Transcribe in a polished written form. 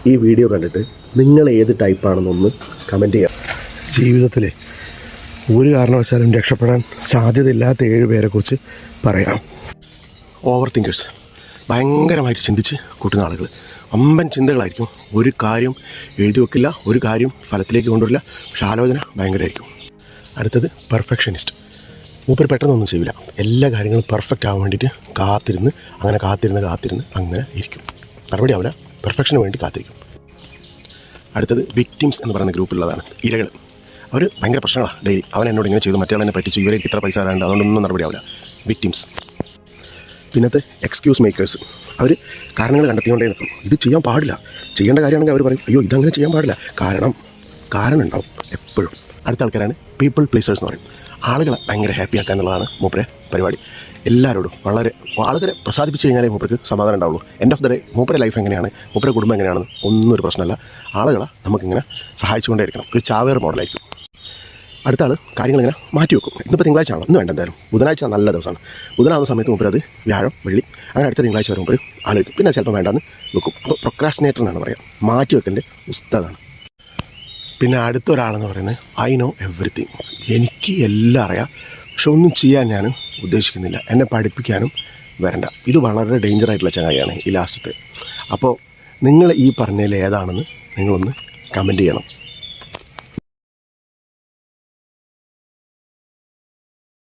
ഈ വീഡിയോ കണ്ടിട്ട് നിങ്ങൾ ഏത് ടൈപ്പാണെന്നൊന്ന് കമൻറ്റ് ചെയ്യാം. ജീവിതത്തിൽ ഒരു കാരണവശാലും രക്ഷപ്പെടാൻ സാധ്യതയില്ലാത്ത 7 പേരെക്കുറിച്ച് പറയാം. ഓവർ തിങ്കേഴ്സ്, ഭയങ്കരമായിട്ട് ചിന്തിച്ച് കൂട്ടുന്ന ആളുകൾ. അമ്പൻ ചിന്തകളായിരിക്കും. ഒരു കാര്യം എഴുതി വെക്കില്ല, ഒരു കാര്യം ഫലത്തിലേക്ക് കൊണ്ടുവരില്ല, പക്ഷെ ആലോചന ഭയങ്കരമായിരിക്കും. അടുത്തത് പെർഫെക്ഷനിസ്റ്റ്. മൂപ്പർ പെട്ടെന്നൊന്നും ചെയ്യില്ല. എല്ലാ കാര്യങ്ങളും പെർഫെക്റ്റ് ആവാൻ വേണ്ടിയിട്ട് കാത്തിരുന്ന് അങ്ങനെ ഇരിക്കും. മറുപടി ആവില്ല, പെർഫെക്ഷന് വേണ്ടി കാത്തിരിക്കും. അടുത്തത് വിക്ടിംസ് എന്ന് പറയുന്ന ഗ്രൂപ്പിലുള്ളതാണ് ഇരകൾ. അവർ ഭയങ്കര പ്രശ്നങ്ങളാണ്. ഡെയിലി അവൻ എന്നോട് ഇങ്ങനെ ചെയ്തു, മറ്റേ എന്നെ പറ്റിച്ചു, ഇവരെ ഇത്ര പൈസ തരാണ്ട്, അതുകൊണ്ടൊന്നും നടപടി ആവില്ല. വിക്ടിംസ്. പിന്നത്തെ എക്സ്ക്യൂസ് മേക്കേഴ്സ്. അവർ കാരണങ്ങൾ കണ്ടെത്തിക്കൊണ്ടേ നിൽക്കും. ഇത് ചെയ്യാൻ പാടില്ല, ചെയ്യേണ്ട കാര്യമാണെങ്കിൽ അവർ പറയും അയ്യോ ഇതങ്ങനെ ചെയ്യാൻ പാടില്ല, കാരണം ഉണ്ടാവും എപ്പോഴും. അടുത്ത ആൾക്കാരാണ് പീപ്പിൾ പ്ലീസേഴ്സ് എന്ന് പറയും. ആളുകളെ ഭയങ്കര ഹാപ്പി ആക്കുക എന്നുള്ളതാണ് മൂപ്പരെ പരിപാടി. എല്ലാവരോടും ആളുകളെ പ്രസാദിപ്പിച്ച് കഴിഞ്ഞാലേ മൂപ്പർക്ക് സമാധാനം ഉണ്ടാവുള്ളൂ. എൻഡ് ഓഫ് ദ ഡേ മൂപ്പരെ ലൈഫ് എങ്ങനെയാണ്, മൂപ്പരെ കുടുംബം എങ്ങനെയാണെന്ന് ഒന്നും ഒരു പ്രശ്നമല്ല. ആളുകളെ നമുക്കിങ്ങനെ സഹായിച്ചുകൊണ്ടേ ഇരിക്കണം. ഒരു ചാവേർ മോഡലായിരിക്കും. അടുത്ത ആൾ കാര്യങ്ങളിങ്ങനെ മാറ്റി വെക്കും. ഇന്നിപ്പോൾ തിങ്കളാഴ്ച ആണോ, ഇന്ന് വേണ്ട, എന്തായാലും ബുധനാഴ്ച നല്ല ദിവസമാണ്. ബുധനാവുന്ന സമയത്ത് മൂപ്പര് അത് വ്യാഴം വെള്ളി അങ്ങനെ അടുത്ത തിങ്കളാഴ്ച വരെ മൂപ്പര് ആലോചിക്കും. പിന്നെ ചിലപ്പോൾ വേണ്ടാന്ന് വെക്കും. അപ്പോൾ പ്രൊക്രാസ്റ്റിനേറ്റർ എന്നാണ് പറയുക. മാറ്റി വെക്കലിൻ്റെ ഉസ്താദാണ്. പിന്നെ അടുത്ത ഒരാളെന്ന് പറയുന്നത് ഐ നോ എവറിത്തിങ്. എനിക്ക് എല്ലാം അറിയാം, പക്ഷെ ഒന്നും ചെയ്യാൻ ഞാൻ ഉദ്ദേശിക്കുന്നില്ല, എന്നെ പഠിപ്പിക്കാനും വരണ്ട. ഇത് വളരെ ഡേഞ്ചറായിട്ടുള്ള ചങ്ങായിയാണ് ഈ ലാസ്റ്റത്തെ. അപ്പോൾ നിങ്ങൾ ഈ പറഞ്ഞതിൽ ഏതാണെന്ന് നിങ്ങളൊന്ന് കമൻറ്റ് ചെയ്യണം.